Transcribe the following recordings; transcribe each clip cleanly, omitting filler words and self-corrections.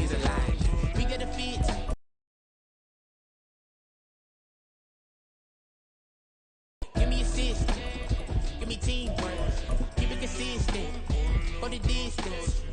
is alive. We get a fit. Give me assist. Give me teamwork. Keep it consistent. For the distance.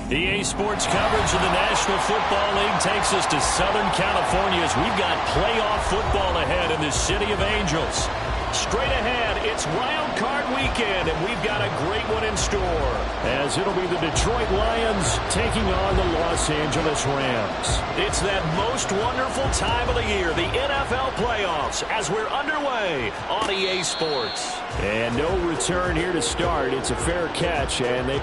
EA Sports coverage of the National Football League takes us to Southern California as we've got playoff football ahead in the City of Angels. Straight ahead, it's Wildcard weekend, and we've got a great one in store, as it'll be the Detroit Lions taking on the Los Angeles Rams. It's that most wonderful time of the year, the NFL playoffs, as we're underway on EA Sports. And no return here to start. It's a fair catch, and they...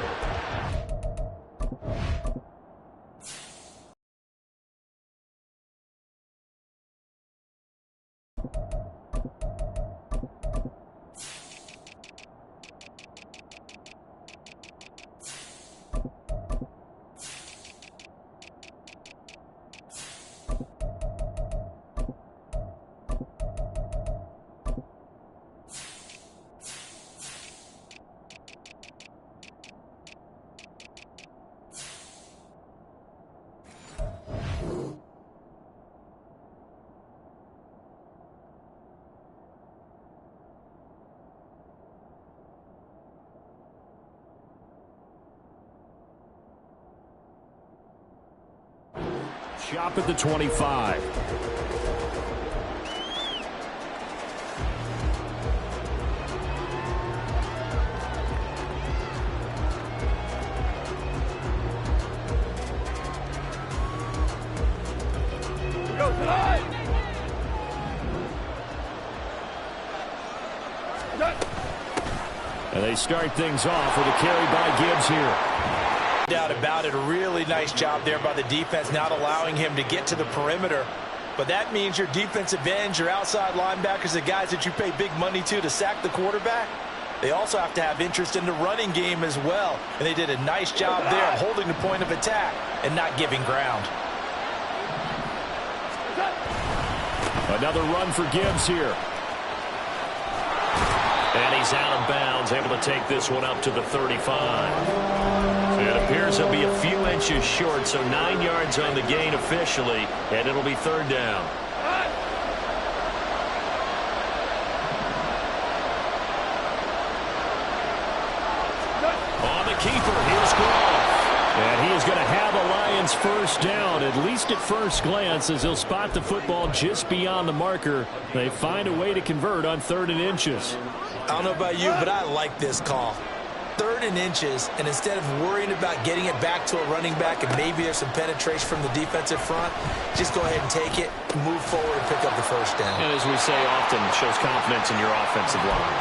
Shop at the 25. Go tonight. And they start things off with a carry by Gibbs here. Doubt about it. A really nice job there by the defense, not allowing him to get to the perimeter. But that means your defensive ends, your outside linebackers, the guys that you pay big money to sack the quarterback, they also have to have interest in the running game as well. And they did a nice job there of holding the point of attack and not giving ground. Another run for Gibbs here. And he's out of bounds, able to take this one up to the 35. It appears he'll be a few inches short, so 9 yards on the gain officially, and it'll be third down. On the keeper, here's Groff. And he is going to have a Lions first down, at least at first glance, as he'll spot the football just beyond the marker. They find a way to convert on 3rd and inches. I don't know about you, but I like this call. 3rd and inches, and instead of worrying about getting it back to a running back and maybe there's some penetration from the defensive front, just go ahead and take it, move forward, and pick up the first down. And as we say often, it shows confidence in your offensive line.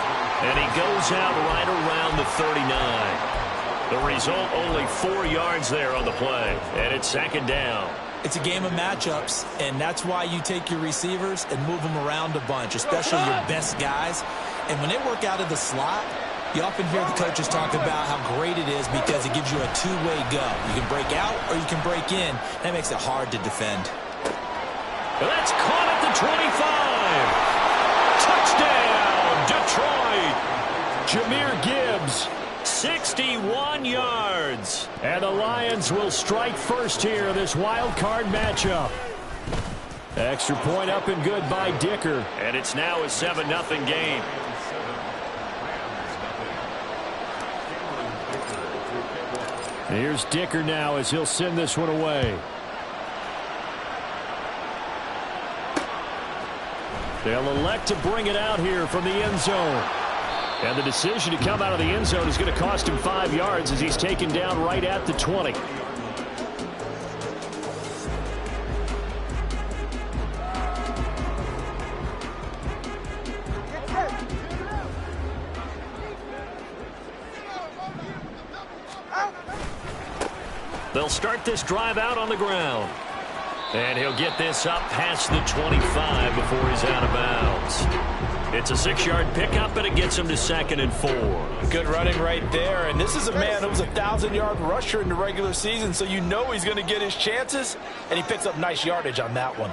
And he goes out right around the 39. The result, only 4 yards there on the play, and it's 2nd down. It's a game of matchups, and that's why you take your receivers and move them around a bunch, especially your best guys. And when they work out of the slot, you often hear the coaches talk about how great it is because it gives you a two-way go. You can break out or you can break in. That makes it hard to defend. That's caught at the 25. Touchdown, Detroit. Jahmyr Gibbs. 61 yards. And the Lions will strike first here in this wild card matchup. Extra point up and good by Dicker. And it's now a 7-0 game. Here's Dicker now as he'll send this one away. They'll elect to bring it out here from the end zone. And the decision to come out of the end zone is going to cost him 5 yards as he's taken down right at the 20. They'll start this drive out on the ground. And he'll get this up past the 25 before he's out of bounds. It's a 6-yard pickup, and it gets him to 2nd and 4. Good running right there. And this is a man who was a 1,000-yard rusher in the regular season, so you know he's going to get his chances. And he picks up nice yardage on that one.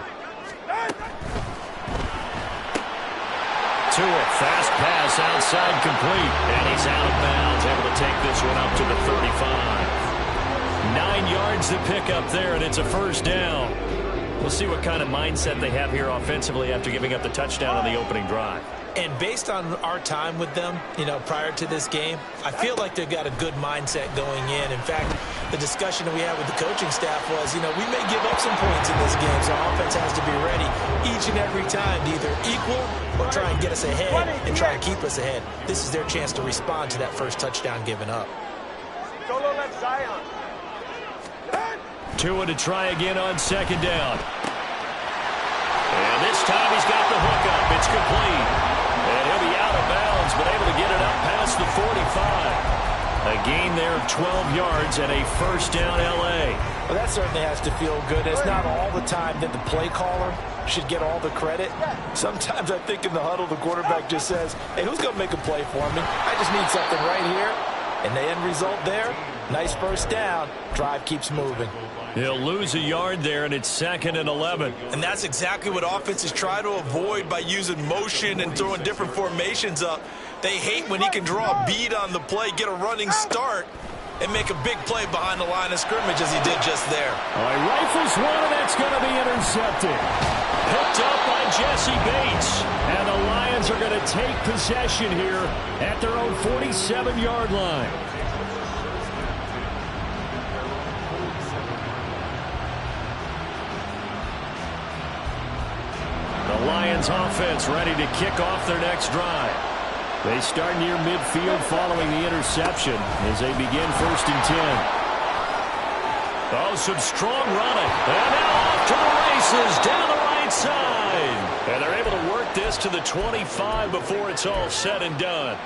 Tua, fast pass outside complete. And he's out of bounds, able to take this one up to the 35. 9 yards to pick up there, and it's a first down. We'll see what kind of mindset they have here offensively after giving up the touchdown on the opening drive. And based on our time with them, prior to this game, I feel like they've got a good mindset going in. In fact, the discussion that we had with the coaching staff was, we may give up some points in this game, so our offense has to be ready each and every time to either equal or try and get us ahead and try and keep us ahead. This is their chance to respond to that first touchdown given up. Solo left Zion. Tua to try again on second down. And this time he's got the hook up. It's complete. And he'll be out of bounds, but able to get it up past the 45. A gain there of 12 yards and a first down L.A. Well, that certainly has to feel good. It's not all the time that the play caller should get all the credit. Sometimes I think in the huddle, the quarterback just says, hey, who's going to make a play for me? I just need something right here. And the end result there, nice first down. Drive keeps moving. He'll lose a yard there, and it's 2nd and 11. And that's exactly what offenses try to avoid by using motion and throwing different formations up. They hate when he can draw a bead on the play, get a running start, and make a big play behind the line of scrimmage as he did just there. All right, rifles one, and that's going to be intercepted. Picked up by Jesse Bates. And the Lions are going to take possession here at their own 47-yard line. The Lions offense ready to kick off their next drive. They start near midfield following the interception as they begin 1st and 10. Oh, some strong running. And now off to the races down the right side. And they're able to work this to the 25 before it's all said and done.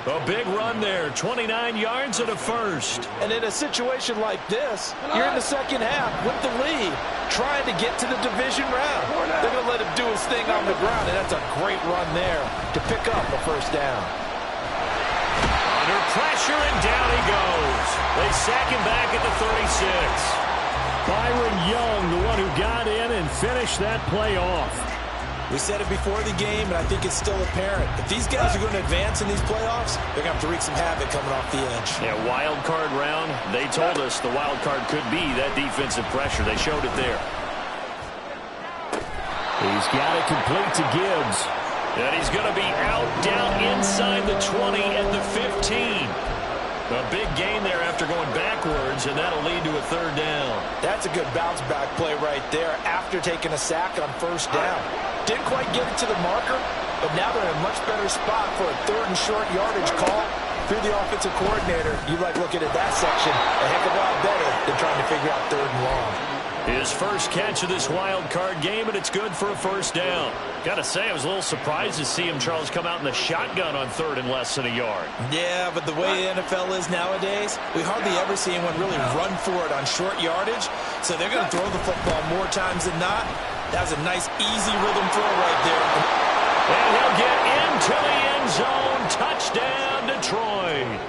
A big run there, 29 yards and a first. And in a situation like this, you're in the second half with the lead, trying to get to the division round. They're going to let him do his thing on the ground, and that's a great run there to pick up a first down. Under pressure, and down he goes. They sack him back at the 36. Byron Young, the one who got in and finished that play off. We said it before the game, and I think it's still apparent. If these guys are going to advance in these playoffs, they're going to have to wreak some havoc coming off the edge. Yeah, wild card round. They told us the wild card could be that defensive pressure. They showed it there. He's got it complete to Gibbs. And he's going to be out down inside the 20 at the 15. A big gain there after going backwards, and that'll lead to a 3rd down. That's a good bounce-back play right there after taking a sack on 1st down. Didn't quite get it to the marker, but now they're in a much better spot for a 3rd and short yardage call through the offensive coordinator. You like looking at that section a heck of a lot better than trying to figure out 3rd and long. His first catch of this wild card game, and it's good for a 1st down. Got to say, I was a little surprised to see him, Charles, come out in the shotgun on 3rd and less than a yard. Yeah, but the way the NFL is nowadays, we hardly ever see anyone really run for it on short yardage. So they're going to throw the football more times than not. That was a nice, easy rhythm throw right there. And he'll get into the end zone. Touchdown, Detroit.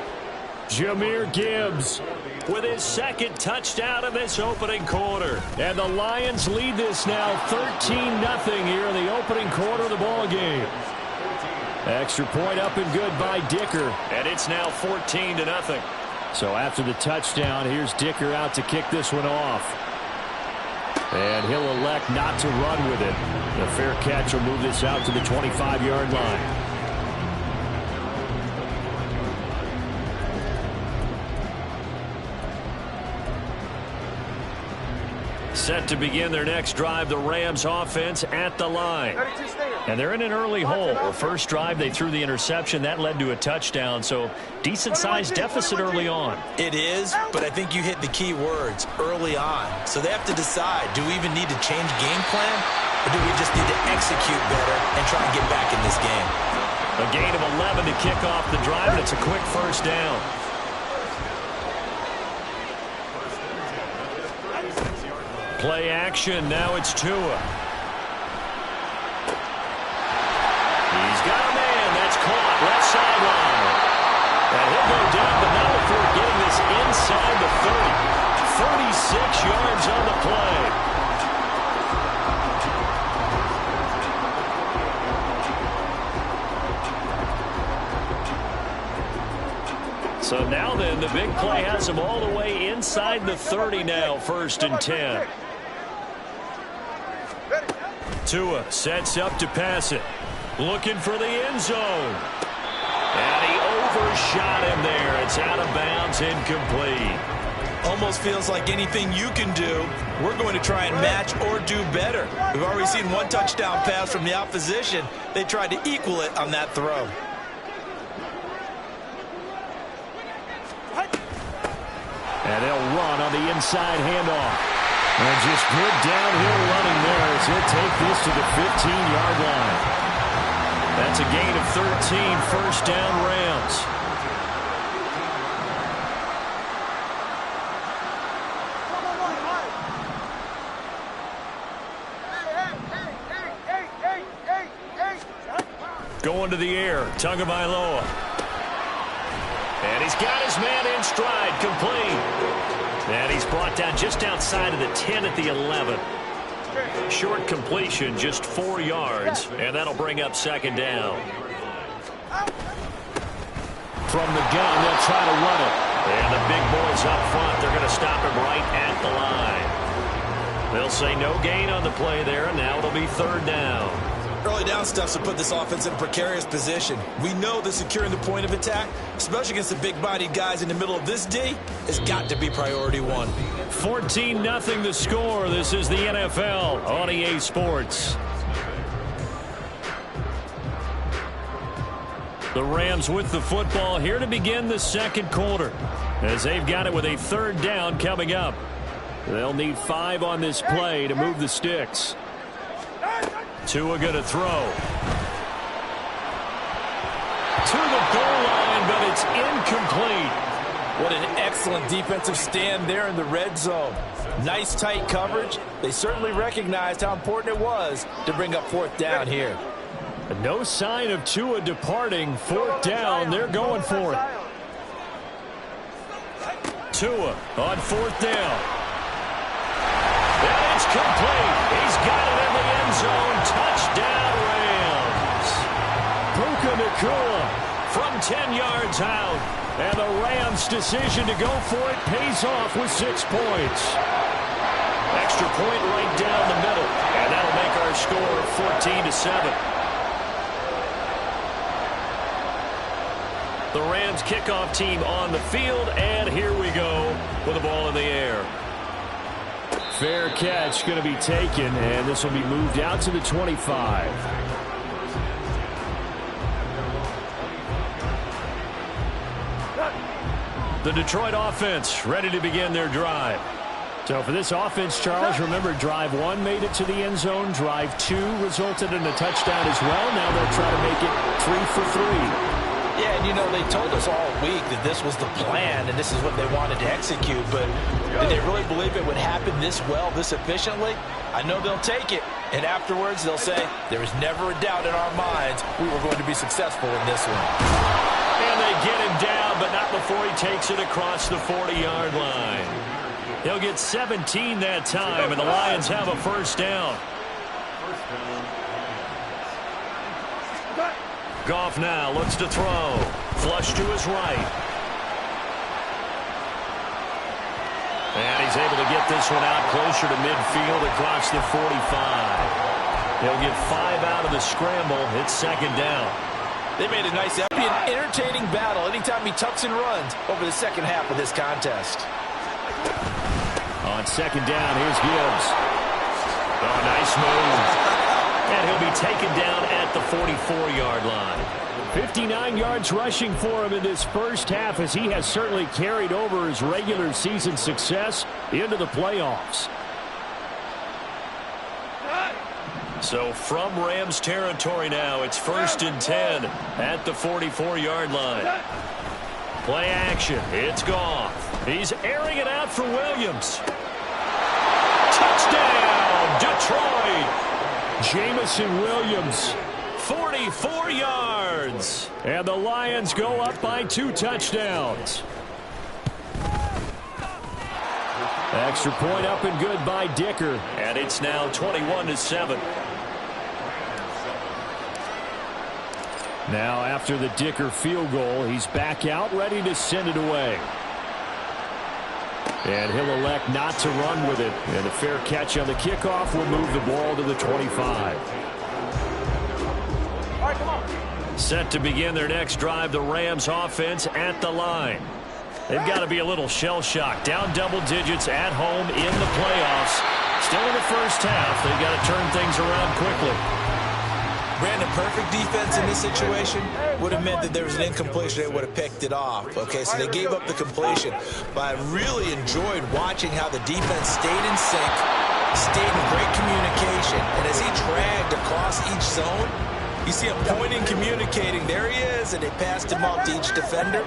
Jahmyr Gibbs with his 2nd touchdown of this opening quarter. And the Lions lead this now 13-0 here in the opening quarter of the ball game. Extra point up and good by Dicker. And it's now 14-0. So after the touchdown, here's Dicker out to kick this one off. And he'll elect not to run with it. The fair catch will move this out to the 25-yard line. Set to begin their next drive, the Rams offense at the line. And they're in an early hole. Well, first drive, they threw the interception. That led to a touchdown, so decent-sized deficit early on. It is, but I think you hit the key words, early on. So they have to decide, do we even need to change game plan, or do we just need to execute better and try and get back in this game? A gain of 11 to kick off the drive, and it's a quick first down. Play action. Now it's Tua. He's got a man. That's caught. Left sideline. And he'll go down, but not before getting this inside the 30. 36 yards on the play. So now then, the big play has him all the way inside the 30 now, 1st and 10. Tua sets up to pass it. Looking for the end zone. And he overshot him there. It's out of bounds, incomplete. Almost feels like anything you can do, we're going to try and match or do better. We've already seen one touchdown pass from the opposition. They tried to equal it on that throw. And they'll run on the inside handoff. And just good downhill running there as he'll take this to the 15-yard line. That's a gain of 13, 1st down Rams. Going to the air, Tagovailoa. And he's got his man in stride, complete. And he's brought down just outside of the 10 at the 11. Short completion, just 4 yards, and that'll bring up 2nd down. From the gun, they'll try to run it. And the big boys up front, they're going to stop him right at the line. They'll say no gain on the play there, and now it'll be 3rd down. Early down stuffs will put this offense in a precarious position. We know that securing the point of attack, especially against the big-bodied guys in the middle of this D, has got to be priority 1. 14-0 the score. This is the NFL on EA Sports. The Rams with the football here to begin the 2nd quarter, as they've got it with a 3rd down coming up. They'll need 5 on this play to move the sticks. Tua going to throw. To the goal line, but it's incomplete. What an excellent defensive stand there in the red zone. Nice tight coverage. They certainly recognized how important it was to bring up 4th down here. No sign of Tua departing. 4th down, they're going for it. Tua on 4th down. And it's complete. He's got it in the end zone. Touchdown, Rams. Puka Nacua from 10 yards out. And the Rams' decision to go for it pays off with 6 points. Extra point right down the middle. And that'll make our score 14-7. The Rams kickoff team on the field. And here we go with the ball in the air. Fair catch going to be taken, and this will be moved out to the 25. The Detroit offense ready to begin their drive. So for this offense, Charles, remember drive 1 made it to the end zone. Drive 2 resulted in a touchdown as well. Now they'll try to make it 3 for 3. Yeah, and you know, they told us all week that this was the plan and this is what they wanted to execute, but did they really believe it would happen this well, this efficiently? I know they'll take it, and afterwards they'll say, there was never a doubt in our minds we were going to be successful in this one. And they get him down, but not before he takes it across the 40-yard line. He'll get 17 that time, and the Lions have a 1st down. Goff now looks to throw. Flush to his right. And he's able to get this one out closer to midfield across the 45. He'll get 5 out of the scramble. It's 2nd down. They made a nice, an entertaining battle anytime he tucks and runs over the 2nd half of this contest. On 2nd down, here's Gibbs. Oh, nice move. And he'll be taken down at the 44-yard line. 59 yards rushing for him in this 1st half, as he has certainly carried over his regular season success into the playoffs. So from Rams territory now, it's 1st and 10 at the 44-yard line. Play action. It's Goff. He's airing it out for Williams. Touchdown, Detroit. Jamison Williams, 44 yards. And the Lions go up by 2 touchdowns. Extra point up and good by Dicker. And it's now 21-7. Now after the Dicker field goal, he's back out ready to send it away. And he'll elect not to run with it. And a fair catch on the kickoff will move the ball to the 25. All right, come on. Set to begin their next drive, the Rams offense at the line. They've got to be a little shell-shocked. Down double digits at home in the playoffs. Still in the first half. They've got to turn things around quickly. Brandon, perfect defense in this situation would have meant that there was an incompletion. They would have picked it off. Okay, so they gave up the completion. But I really enjoyed watching how the defense stayed in sync, stayed in great communication. And as he dragged across each zone, you see him pointing, communicating. There he is, and they passed him off to each defender.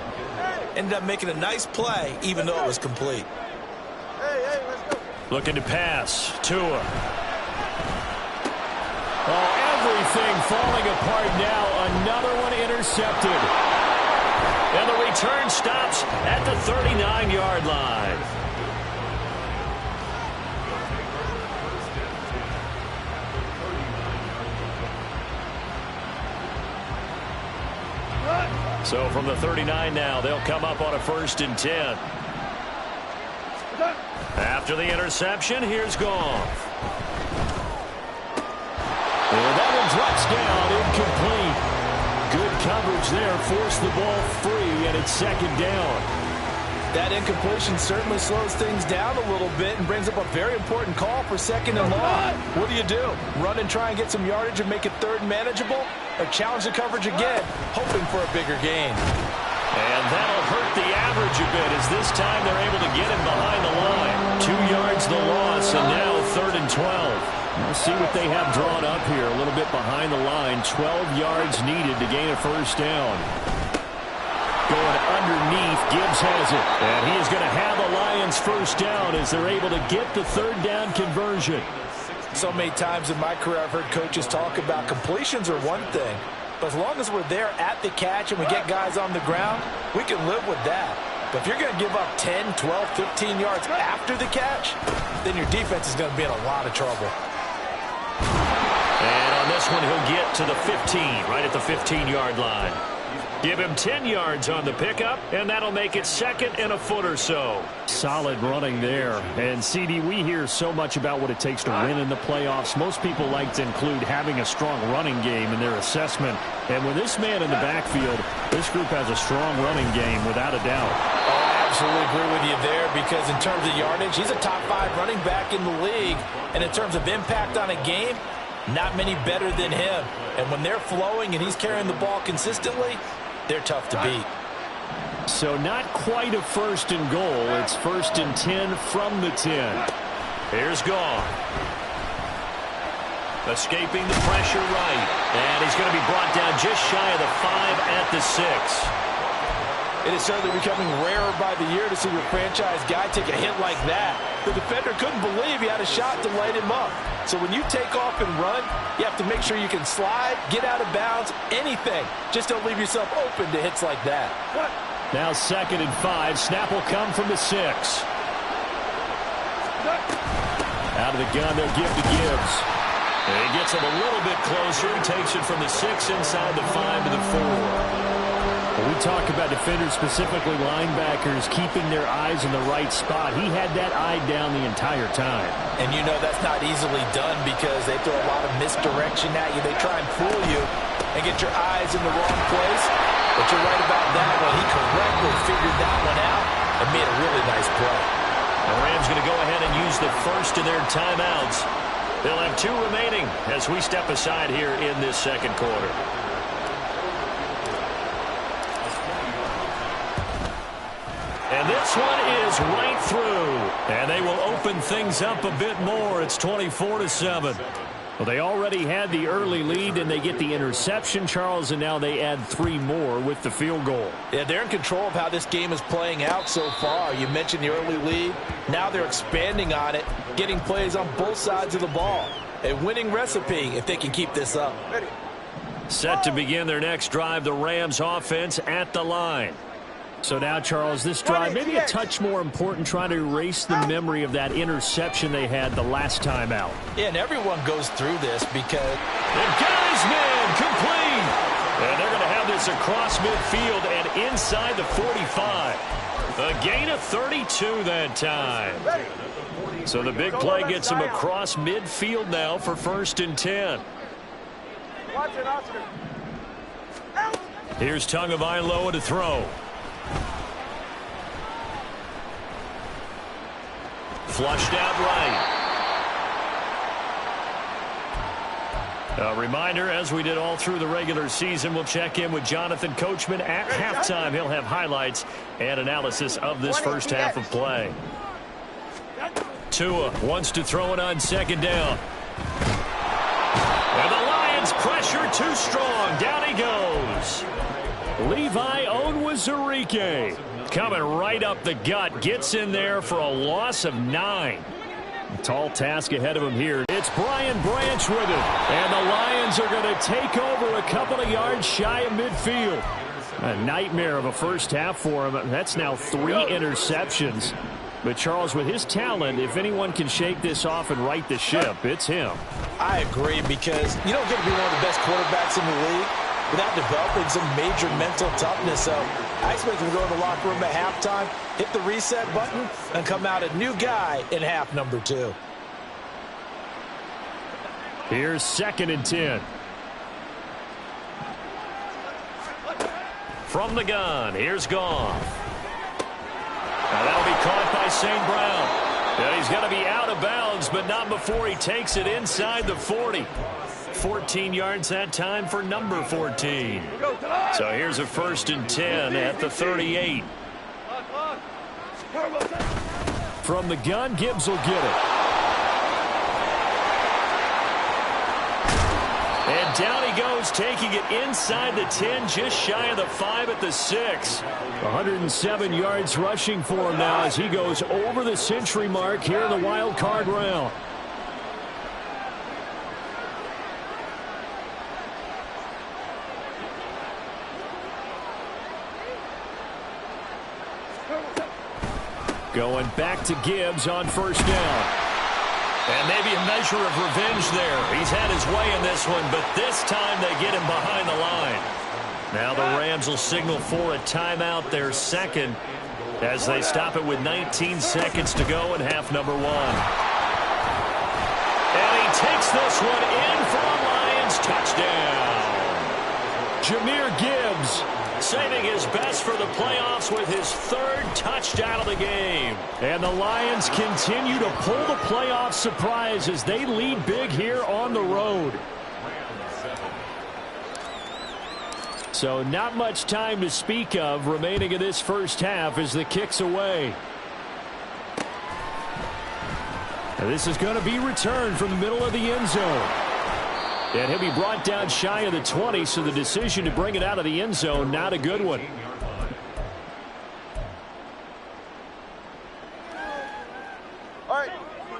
Ended up making a nice play, even though it was complete. Hey, let's go. Looking to pass. Tua. Oh, everything falling apart now. Another one intercepted. And the return stops at the 39-yard line. So from the 39 now, they'll come up on a 1st and 10. After the interception, here's Goff. And that one drops down, incomplete. Good coverage there, forced the ball free, and it's 2nd down. That incompletion certainly slows things down a little bit and brings up a very important call for 2nd and long. What do? Run and try and get some yardage and make it 3rd manageable? Or challenge the coverage again, hoping for a bigger gain? And that'll hurt the average a bit, as this time they're able to get him behind the line. 2 yards the loss, and now 3rd and 12. Let's see what they have drawn up here. A little bit behind the line. 12 yards needed to gain a 1st down. Going underneath, Gibbs has it. And he is going to have the Lions 1st down as they're able to get the 3rd down conversion. So many times in my career I've heard coaches talk about completions are one thing. But as long as we're there at the catch and we get guys on the ground, we can live with that. But if you're going to give up 10, 12, 15 yards after the catch, then your defense is going to be in a lot of trouble. And on this one, he'll get to the 15, right at the 15-yard line. Give him 10 yards on the pickup, and that'll make it 2nd and a foot or so. Solid running there. And, CD, we hear so much about what it takes to win in the playoffs. Most people like to include having a strong running game in their assessment. And with this man in the backfield, this group has a strong running game, without a doubt. Oh, I absolutely agree with you there, because in terms of yardage, he's a top 5 running back in the league. And in terms of impact on a game, not many better than him. And when they're flowing and he's carrying the ball consistently, they're tough to beat. So not quite a 1st and goal. It's 1st and 10 from the 10. Here's Goff. Escaping the pressure right. And he's going to be brought down just shy of the 5 at the 6. It is certainly becoming rarer by the year to see your franchise guy take a hit like that. The defender couldn't believe he had a shot to light him up. So when you take off and run, you have to make sure you can slide, get out of bounds, anything. Just don't leave yourself open to hits like that. What? Now 2nd and 5. Snap will come from the 6. Out of the gun, they'll give to Gibbs. And he gets him a little bit closer. He takes it from the 6 inside the 5 to the 4. When we talk about defenders, specifically linebackers, keeping their eyes in the right spot, he had that eye down the entire time. And you know that's not easily done because they throw a lot of misdirection at you. They try and fool you and get your eyes in the wrong place. But you're right about that one. He correctly figured that one out and made a really nice play. The Rams going to go ahead and use the 1st of their timeouts. They'll have 2 remaining as we step aside here in this 2nd quarter. And this one is right through. And they will open things up a bit more. It's 24-7. Well, they already had the early lead, and they get the interception, Charles, and now they add 3 more with the field goal. Yeah, they're in control of how this game is playing out so far. You mentioned the early lead. Now they're expanding on it, getting plays on both sides of the ball. A winning recipe if they can keep this up. Set to begin their next drive, the Rams offense at the line. So now, Charles, this drive maybe a touch more important, trying to erase the memory of that interception they had the last time out. Yeah, and everyone goes through this because they've got his man complete. And they're going to this across midfield and inside the 45. A gain of 32 that time. So the big play gets him across midfield now for 1st and 10. Watch it, Oscar. Here's Tagovailoa to throw. Flushed out right. A reminder, as we did all through the regular season, we'll check in with Jonathan Coachman at halftime. He'll have highlights and analysis of this first half of play. Tua wants to throw it on 2nd down. And the Lions pressure too strong. Down he goes. Levi Onwuzurike coming right up the gut. Gets in there for a loss of 9. A tall task ahead of him here. It's Brian Branch with it. And the Lions are going to take over a couple of yards shy of midfield. A nightmare of a first half for him. That's now 3 interceptions. But, Charles, with his talent, if anyone can shake this off and right the ship, it's him. I agree, because you don't get to be one of the best quarterbacks in the league without developing some major mental toughness. So I expect him to go to the locker room at halftime, hit the reset button, and come out a new guy in half number 2. Here's 2nd and 10. From the gun, here's Goff. Now that'll be caught by St. Brown. Yeah, he's going to be out of bounds, but not before he takes it inside the 40. 14 yards that time for number 14. So here's a 1st and 10 at the 38. From the gun, Gibbs will get it. And down he goes, taking it inside the 10, just shy of the 5 at the 6. 107 yards rushing for him now as he goes over the century mark here in the wild card round. Going back to Gibbs on 1st down. And maybe a measure of revenge there. He's had his way in this one, but this time they get him behind the line. Now the Rams will signal for a timeout, their 2nd, as they stop it with 19 seconds to go in half number 1. And he takes this one in for a Lions touchdown. Jahmyr Gibbs saving his best for the playoffs with his 3rd touchdown of the game. And the Lions continue to pull the playoff surprise as they lead big here on the road. So not much time to speak of remaining in this first half as the kick's away. And this is going to be returned from the middle of the end zone. And he'll be brought down shy of the 20, so the decision to bring it out of the end zone, not a good one.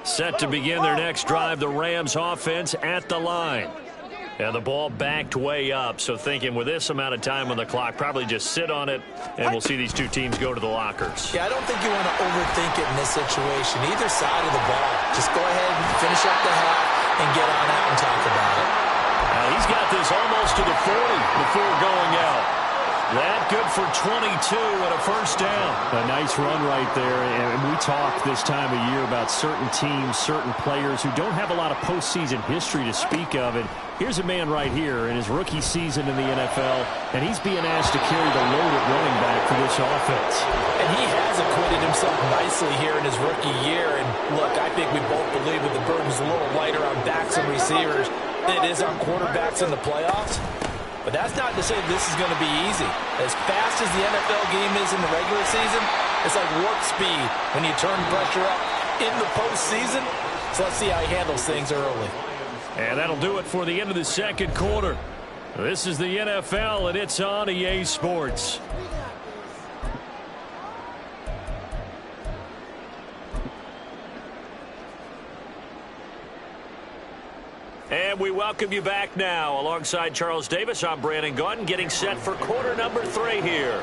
Set to begin their next drive, the Rams offense at the line. And the ball backed way up, so thinking with this amount of time on the clock, probably just sit on it, and we'll see these two teams go to the lockers. Yeah, I don't think you want to overthink it in this situation. Either side of the ball. Just go ahead and finish up the half and get on out and talk about it. Now he's got this almost to the 40 before going out. That good for 22 and a 1st down. A nice run right there. And we talk this time of year about certain teams, certain players who don't have a lot of postseason history to speak of. And here's a man right here in his rookie season in the NFL, and he's being asked to carry the load at running back for this offense. And he has acquitted himself nicely here in his rookie year. And look, I think we both believe that the burden's a little lighter on backs and receivers than it is on quarterbacks in the playoffs. But that's not to say this is going to be easy. As fast as the NFL game is in the regular season, it's like warp speed when you turn pressure up in the postseason. So let's see how he handles things early. And that'll do it for the end of the 2nd quarter. This is the NFL, and it's on EA Sports. And we welcome you back now. Alongside Charles Davis, I'm Brandon Gaudin, getting set for quarter number 3 here.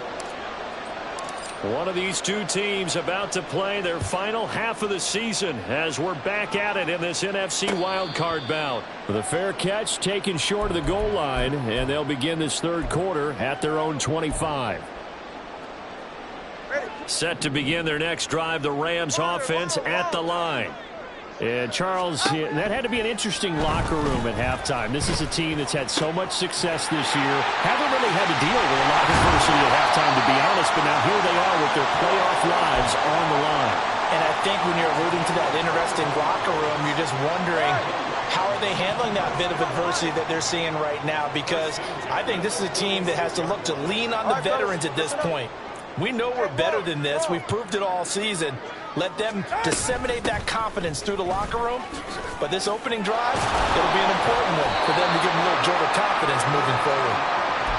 One of these two teams about to play their final half of the season as we're back at it in this NFC wildcard bout. The fair catch taken short of the goal line, and they'll begin this third quarter at their own 25. Set to begin their next drive, the Rams offense at the line. And Charles, that had to be an interesting locker room at halftime. This is a team that's had so much success this year. Haven't really had to deal with a lot of adversity at halftime, to be honest, but now here they are with their playoff lives on the line. And I think when you're alluding to that interesting locker room, you're just wondering, how are they handling that bit of adversity that they're seeing right now? Because I think this is a team that has to look to lean on the veterans at this point. We know we're better than this. We've proved it all season. Let them disseminate that confidence through the locker room. But this opening drive, it'll be an important one for them to give them a little jolt of confidence moving forward.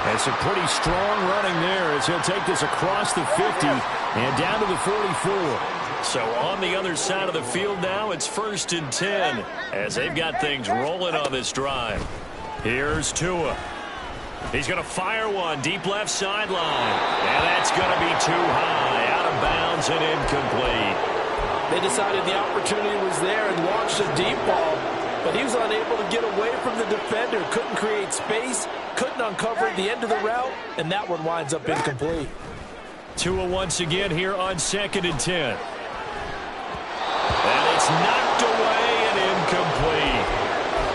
That's a pretty strong running there as he'll take this across the 50 and down to the 44. So on the other side of the field now, it's 1st and 10 as they've got things rolling on this drive. Here's Tua. He's going to fire one deep left sideline. And that's going to be too high, out of bounds and incomplete. They decided the opportunity was there and launched a deep ball, but he was unable to get away from the defender. Couldn't create space, couldn't uncover the end of the route, and that one winds up incomplete. Tua once again here on 2nd and 10. And it's knocked away and incomplete.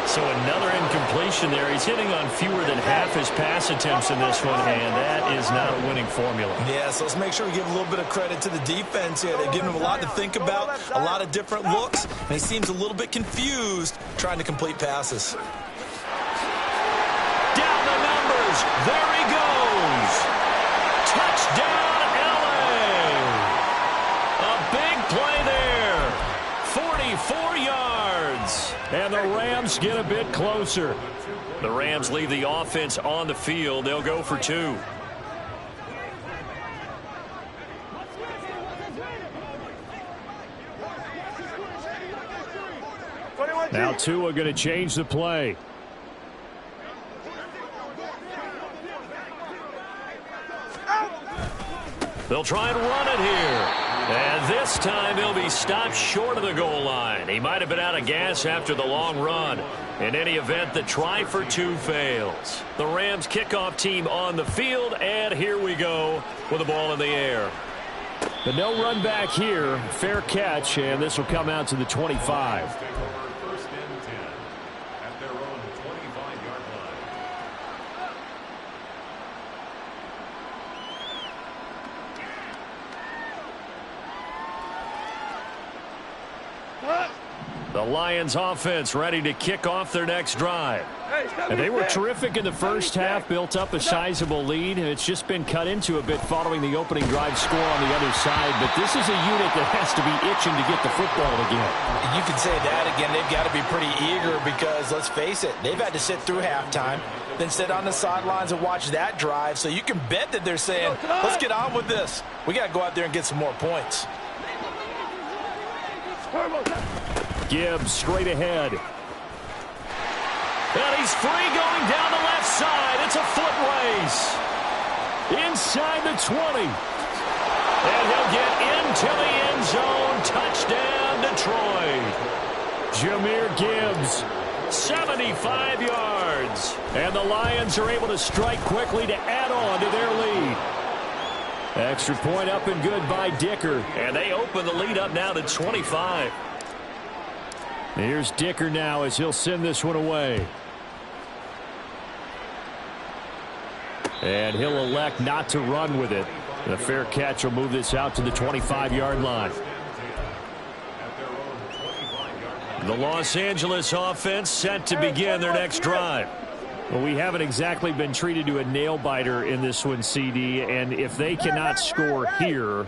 So another incompletion there. He's hitting on fewer than half his pass attempts in this one, and that is not a winning formula. Yeah, so let's make sure we give a little bit of credit to the defense here. They've given him a lot to think about, a lot of different looks, and he seems a little bit confused trying to complete passes. Down the numbers. There he goes. Touchdown, L.A. A big play there. 44 yards. And the Rams get a bit closer. The Rams leave the offense on the field. They'll go for 2. Now Tua going to change the play. They'll try and run it here. And this time he'll be stopped short of the goal line. He might have been out of gas after the long run. In any event, the try for 2 fails. The Rams kickoff team on the field, and here we go with the ball in the air. But no run back here. Fair catch, and this will come out to the 25. The Lions offense ready to kick off their next drive. And they were terrific in the first half, built up a sizable lead, and it's just been cut into a bit following the opening drive score on the other side. But this is a unit that has to be itching to get the football again. You can say that again. They've got to be pretty eager because, let's face it, they've had to sit through halftime, then sit on the sidelines and watch that drive. So you can bet that they're saying, let's get on with this. We got to go out there and get some more points. Gibbs straight ahead. And he's free going down the left side. It's a foot race. Inside the 20. And he'll get into the end zone. Touchdown, Detroit. Jahmyr Gibbs, 75 yards. And the Lions are able to strike quickly to add on to their lead. Extra point up and good by Dicker. And they open the lead up now to 25. Here's Dicker now as he'll send this one away. And he'll elect not to run with it. The fair catch will move this out to the 25-yard line. The Los Angeles offense set to begin their next drive. Well, we haven't exactly been treated to a nail-biter in this one, CD, and if they cannot score here,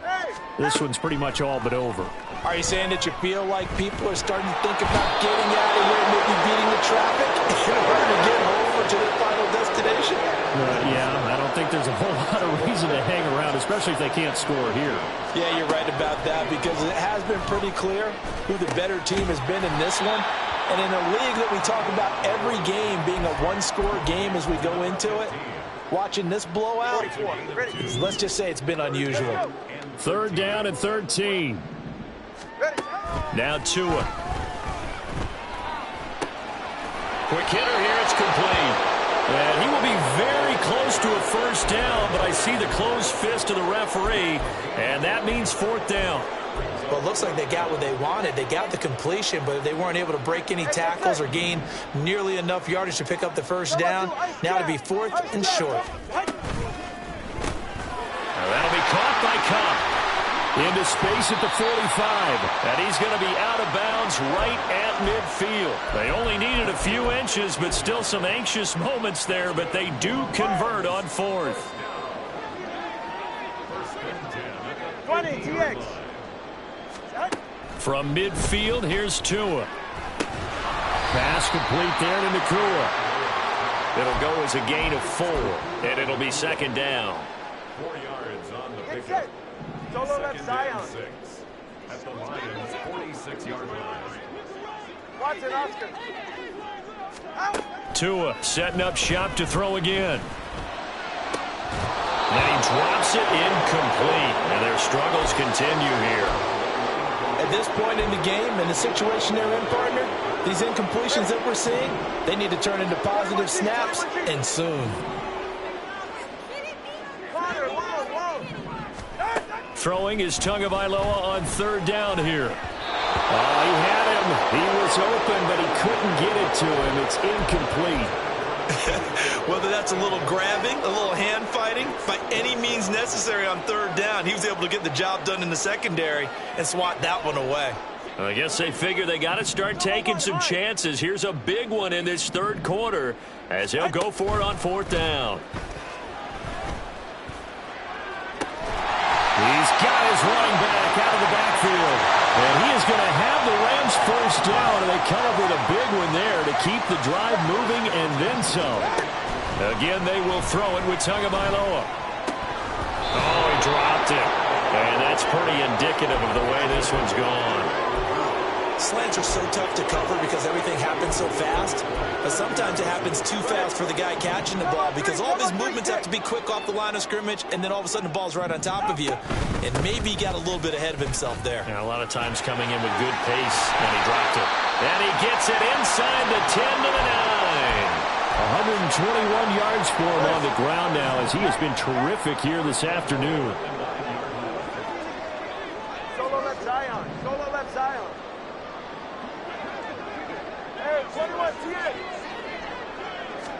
this one's pretty much all but over. Are you saying that you feel like people are starting to think about getting out of here and maybe beating the traffic in order to get over to their final destination? Yeah, I don't think there's a whole lot of reason to hang around, especially if they can't score here. Yeah, you're right about that because it has been pretty clear who the better team has been in this one. And in a league that we talk about every game being a one-score game as we go into it, watching this blowout, let's just say it's been unusual. 3rd down and 13. Now Tua. Quick hitter here. It's complete. And he will be very close to a 1st down, but I see the closed fist of the referee, and that means 4th down. Well, it looks like they got what they wanted. They got the completion, but they weren't able to break any tackles or gain nearly enough yardage to pick up the 1st down. Now to be 4th and short. That'll be caught by Cobb. Into space at the 45. And he's going to be out of bounds right at midfield. They only needed a few inches, but still some anxious moments there. But they do convert on 4th. 20, TX. From midfield, here's Tua. Pass complete there to Nakua. It'll go as a gain of 4, and it'll be 2nd down. 4 yards on the Get pickup. set. Solo left Zion. At the Lions' 46-yard line. Watson, Oscar. Out. Tua setting up shop to throw again. And he drops it incomplete. And their struggles continue here. At this point in the game, and the situation they're in, partner, these incompletions that we're seeing, they need to turn into positive snaps, and soon. Throwing is Tagovailoa on 3rd down here. He had him. He was open, but he couldn't get it to him. It's incomplete. Whether that's a little grabbing, a little hand fighting, by any means necessary on 3rd down, he was able to get the job done in the secondary and swat that one away. I guess they figure they got to start taking some chances. Here's a big one in this 3rd quarter as he'll go for it on 4th down. He's got his running back out of the backfield. And he is going to have the Rams 1st down, and they come up with a big one there to keep the drive moving and then some. Again, they will throw it with Tagovailoa. Oh, he dropped it. And that's pretty indicative of the way this one's gone. Slants are so tough to cover because everything happens so fast. But sometimes it happens too fast for the guy catching the ball because all of his movements have to be quick off the line of scrimmage, and then all of a sudden the ball's right on top of you. And maybe he got a little bit ahead of himself there. Yeah, a lot of times coming in with good pace, and he dropped it. And he gets it inside the 10 to the 9. 121 yards for him on the ground now as he has been terrific here this afternoon. Solo left Zion. Solo left Zion. Hey, 21 TX.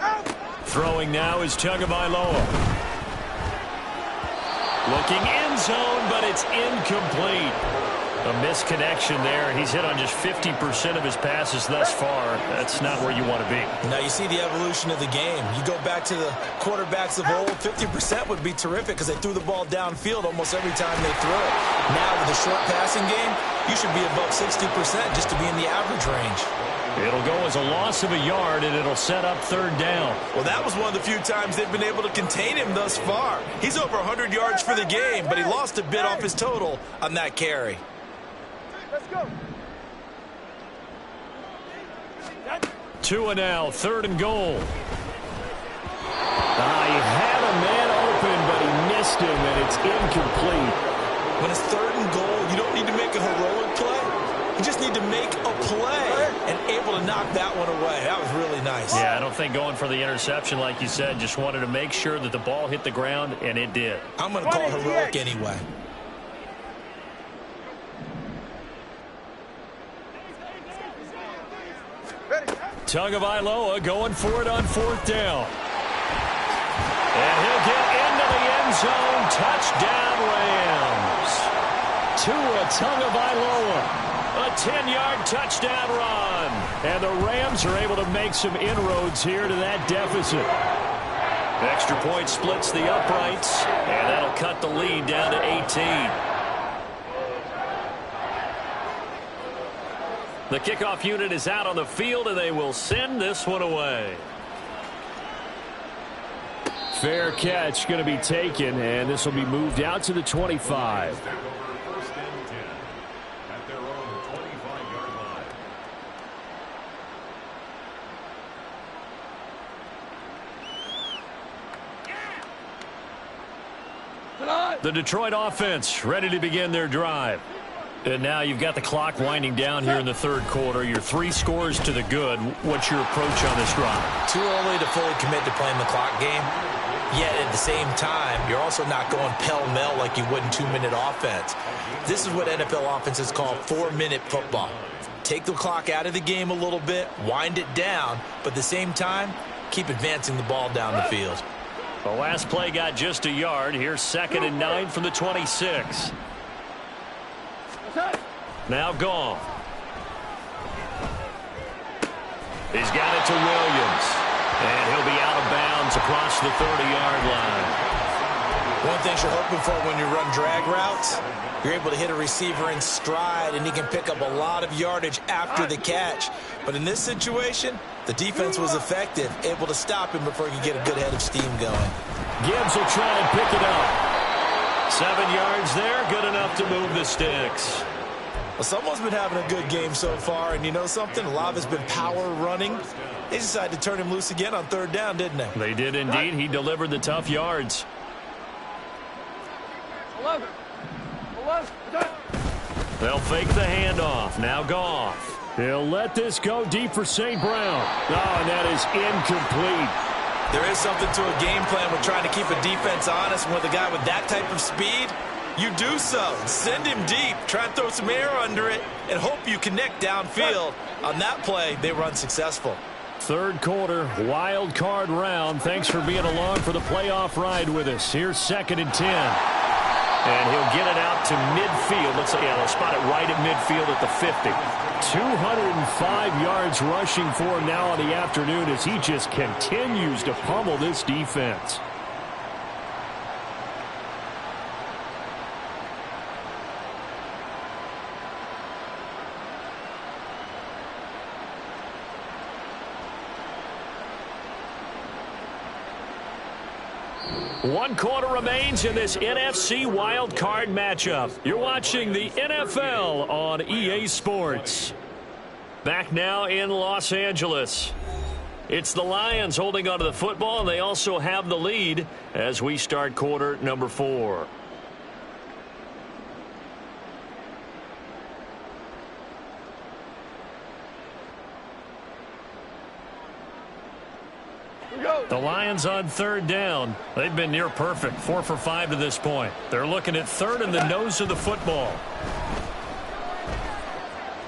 Out. Throwing now is Tagovailoa. Looking end zone, but it's incomplete. A misconnection there. He's hit on just 50% of his passes thus far. That's not where you want to be. Now you see the evolution of the game. You go back to the quarterbacks of old, 50% would be terrific because they threw the ball downfield almost every time they threw it. Now with the short passing game, you should be above 60% just to be in the average range. It'll go as a loss of a yard, and it'll set up 3rd down. Well, that was one of the few times they've been able to contain him thus far. He's over 100 yards for the game, but he lost a bit off his total on that carry. Let's go. Tua now, 3rd and goal. He had a man open, but he missed him, and it's incomplete. When it's 3rd and goal, you don't need to make a heroic play. You just need to make a play and able to knock that one away. That was really nice. Yeah, I don't think going for the interception, like you said, just wanted to make sure that the ball hit the ground, and it did. I'm going to call heroic anyway. Tagovailoa going for it on 4th down. And he'll get into the end zone. Touchdown, Rams. Tua Tagovailoa. A 10-yard touchdown run. And the Rams are able to make some inroads here to that deficit. Extra point splits the uprights, and that'll cut the lead down to 18. The kickoff unit is out on the field, and they will send this one away. Fair catch going to be taken, and this will be moved out to the 25. The Detroit offense ready to begin their drive. And now you've got the clock winding down here in the third quarter. You're 3 scores to the good. What's your approach on this drive? Too early to fully commit to playing the clock game. Yet at the same time, you're also not going pell-mell like you would in 2-minute offense. This is what NFL offenses call 4-minute football. Take the clock out of the game a little bit, wind it down, but at the same time, keep advancing the ball down the field. The last play got just a yard. Here's 2nd and 9 from the 26. Now gone. He's got it to Williams. And he'll be out of bounds across the 30-yard line. One thing you're hoping for when you run drag routes, you're able to hit a receiver in stride, and he can pick up a lot of yardage after the catch. But in this situation, the defense was effective, able to stop him before he could get a good head of steam going. Gibbs will try and pick it up. 7 yards there, good enough to move the sticks. Well, someone's been having a good game so far, and you know something? A lot of it's been power running. They decided to turn him loose again on 3rd down, didn't they? They did indeed. He delivered the tough yards. 11. They'll fake the handoff. Now Goff. He'll let this go deep for St. Brown. Oh, and that is incomplete. There is something to a game plan with trying to keep a defense honest. With a guy with that type of speed, you do so. Send him deep. Try and throw some air under it and hope you connect downfield. On that play, they were unsuccessful. Third quarter, wild card round. Thanks for being along for the playoff ride with us. Here's 2nd and 10. And he'll get it out to midfield. They'll spot it right at midfield at the 50. 205 yards rushing for him now on the afternoon as he just continues to pummel this defense. One quarter remains in this NFC wildcard matchup. You're watching the NFL on EA Sports. Back now in Los Angeles. It's the Lions holding onto the football, and they also have the lead as we start quarter number 4. The Lions on 3rd down. They've been near perfect, 4 for 5 to this point. They're looking at 3rd in the nose of the football.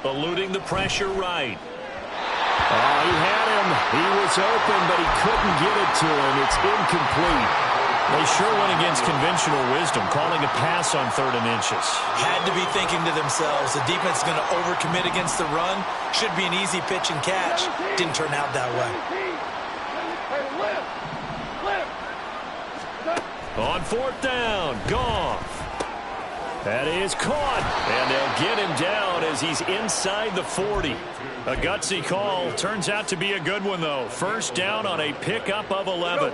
Eluding the pressure right. Oh, he had him. He was open, but he couldn't get it to him. It's incomplete. They sure went against conventional wisdom, calling a pass on 3rd and inches. Had to be thinking to themselves, the defense is going to overcommit against the run. Should be an easy pitch and catch. Didn't turn out that way. On 4th down, Goff. That is caught, and they'll get him down as he's inside the 40. A gutsy call. Turns out to be a good one, though. 1st down on a pickup of 11.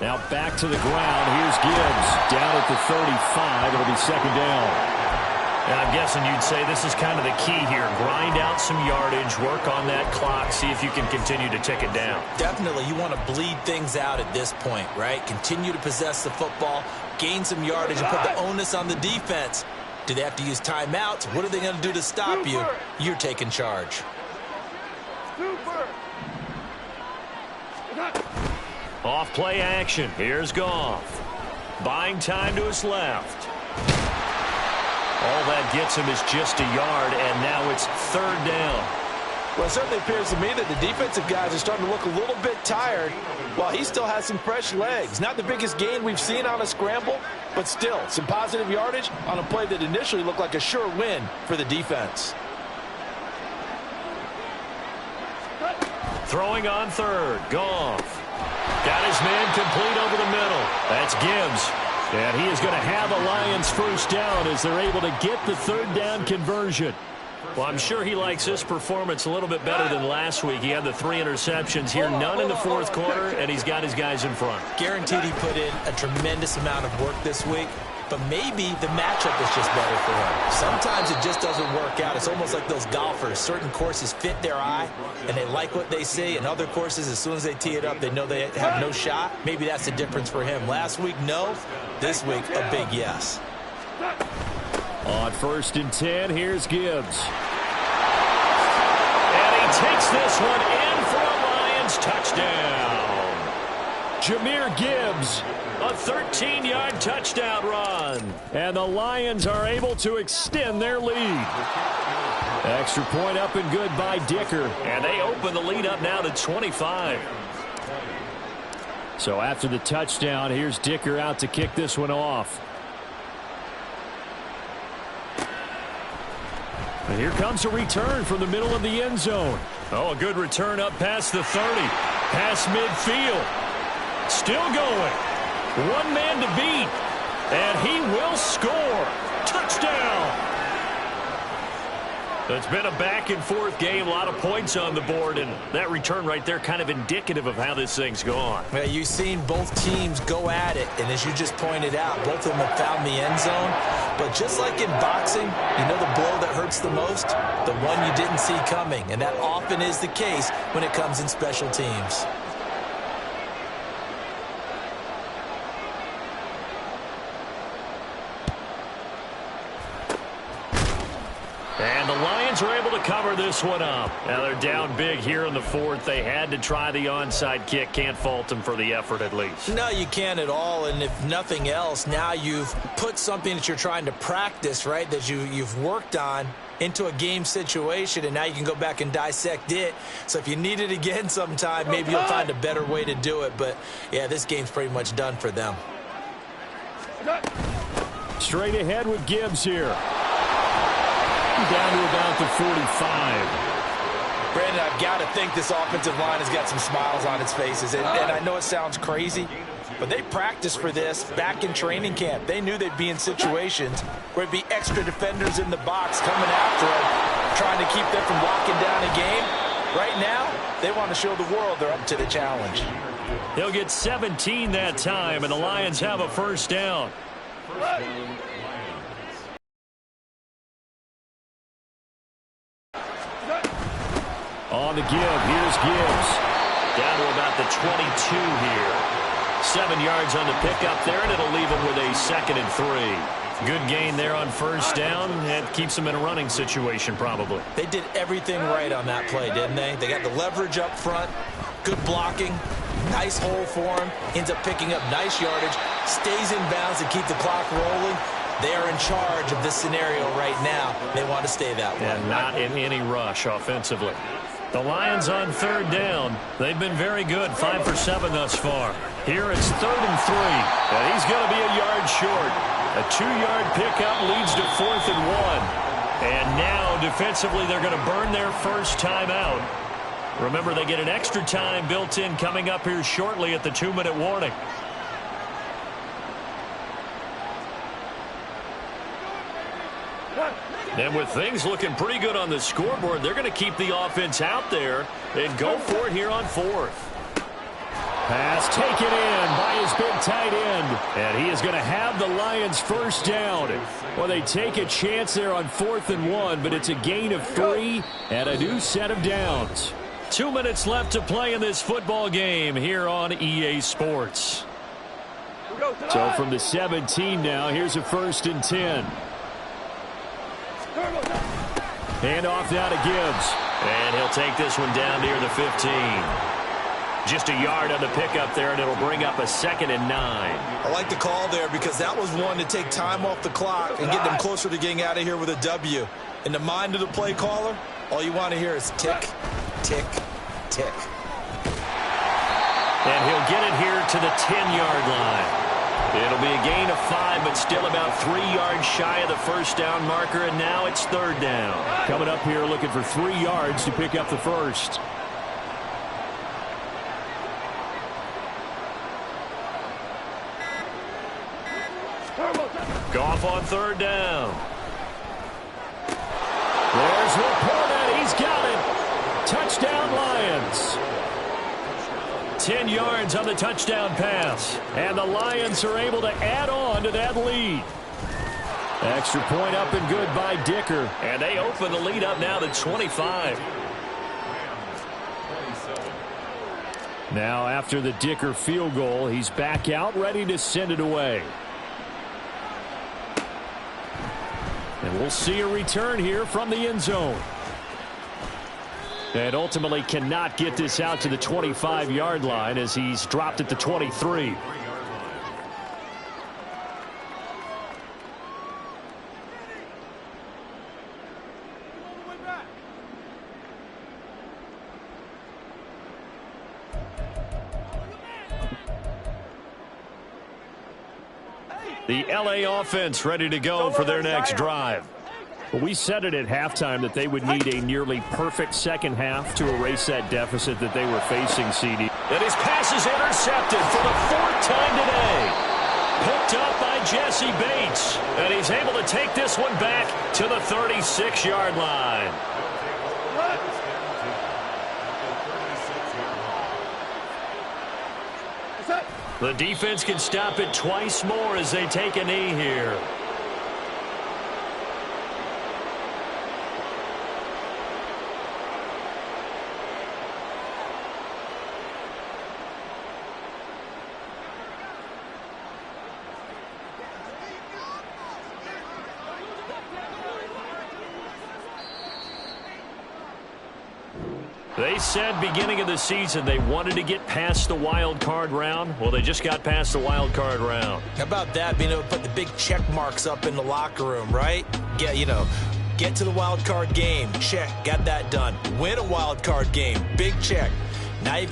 Now back to the ground. Here's Gibbs down at the 35. It'll be 2nd down. And I'm guessing you'd say this is kind of the key here. Grind out some yardage, work on that clock, see if you can continue to tick it down. Definitely. You want to bleed things out at this point, right? Continue to possess the football, gain some yardage, and put the onus on the defense. Do they have to use timeouts? What are they going to do to stop you? You're taking charge. Off play action. Here's Goff. Buying time to his left. All that gets him is just a yard, and now it's 3rd down. Well, it certainly appears to me that the defensive guys are starting to look a little bit tired while he still has some fresh legs. Not the biggest gain we've seen on a scramble, but still some positive yardage on a play that initially looked like a sure win for the defense. Throwing on 3rd. Goff. Got his man complete over the middle. That's Gibbs. And he is going to have a Lions 1st down as they're able to get the 3rd down conversion. Well, I'm sure he likes this performance a little bit better than last week. He had the 3 interceptions here, none in the fourth quarter, and he's got his guys in front. Guaranteed he put in a tremendous amount of work this week, but maybe the matchup is just better for him. Sometimes it just doesn't work out. It's almost like those golfers. Certain courses fit their eye, and they like what they see, and other courses, as soon as they tee it up, they know they have no shot. Maybe that's the difference for him. Last week, no. This week, a big yes. On 1st and 10, here's Gibbs. And he takes this one in for a Lions touchdown. Jahmyr Gibbs. A 13-yard touchdown run. And the Lions are able to extend their lead. Extra point up and good by Dicker. And they open the lead up now to 25. So after the touchdown, here's Dicker out to kick this one off. And here comes a return from the middle of the end zone. Oh, a good return up past the 30. Past midfield. Still going. One man to beat. And he will score. Touchdown. It's been a back-and-forth game. A lot of points on the board. And that return right there kind of indicative of how this thing's gone. Well, you've seen both teams go at it. And as you just pointed out, both of them have found the end zone. But just like in boxing, you know the blow that hurts the most? The one you didn't see coming. And that often is the case when it comes in special teams. And the Lions are able to cover this one up. Now they're down big here in the fourth. They had to try the onside kick. Can't fault them for the effort at least. No, you can't at all. And if nothing else, now you've put something that you're trying to practice, right, that you've worked on into a game situation, and now you can go back and dissect it. So if you need it again sometime, maybe you'll find a better way to do it. But, yeah, this game's pretty much done for them. Straight ahead with Gibbs here. Down to about the 45. Brandon, I've got to think this offensive line has got some smiles on its faces. And I know it sounds crazy, but they practiced for this back in training camp. They knew they'd be in situations where it'd be extra defenders in the box coming after them, trying to keep them from locking down a game. Right now, they want to show the world they're up to the challenge. They'll get 17 that time, and the Lions have a first down. On the give, here's Gibbs. Down to about the 22 here. 7 yards on the pickup there, and it'll leave him with a 2nd and 3. Good gain there on first down. It keeps them in a running situation probably. They did everything right on that play, didn't they? They got the leverage up front, good blocking, nice hole for him, ends up picking up nice yardage, stays in bounds to keep the clock rolling. They are in charge of this scenario right now. They want to stay that way. And not in any rush offensively. The Lions on 3rd down. They've been very good, 5 for 7 thus far. Here it's 3rd and 3, and he's going to be a yard short. A 2-yard pickup leads to 4th and 1. And now defensively they're going to burn their first time out. Remember, they get an extra time built in coming up here shortly at the 2-minute warning. And with things looking pretty good on the scoreboard, they're going to keep the offense out there and go for it here on 4th. Pass taken in by his big tight end. And he is going to have the Lions first down. Well, they take a chance there on 4th and 1, but it's a gain of 3 and a new set of downs. 2 minutes left to play in this football game here on EA Sports. So from the 17 now, here's a 1st and 10. Hand off now to Gibbs. And he'll take this one down near the 15. Just a yard on the pickup there, and it'll bring up a 2nd and 9. I like the call there because that was one to take time off the clock and get them closer to getting out of here with a W. In the mind of the play caller, all you want to hear is tick, tick, tick. And he'll get it here to the 10-yard line. It'll be a gain of 5, but still about 3 yards shy of the first down marker, and now it's 3rd down. Coming up here looking for 3 yards to pick up the first. Goff on 3rd down. There's will pull that. He's got it. Touchdown, Lions. 10 yards on the touchdown pass. And the Lions are able to add on to that lead. Extra point up and good by Dicker. And they open the lead up now to 25. Now after the Dicker field goal, he's back out ready to send it away. And we'll see a return here from the end zone. And ultimately cannot get this out to the 25-yard line as he's dropped at the 23. The LA offense ready to go for their next drive. We said it at halftime that they would need a nearly perfect second half to erase that deficit that they were facing, CD. And his pass is intercepted for the 4th time today. Picked up by Jesse Bates. And he's able to take this one back to the 36-yard line. The defense can stop it twice more as they take a knee here. They said beginning of the season they wanted to get past the wild card round. Well, they just got past the wild card round. How about that, being able to put the big check marks up in the locker room, right? Get to the wild card game. Check. Got that done. Win a wild card game. Big check. Now you've got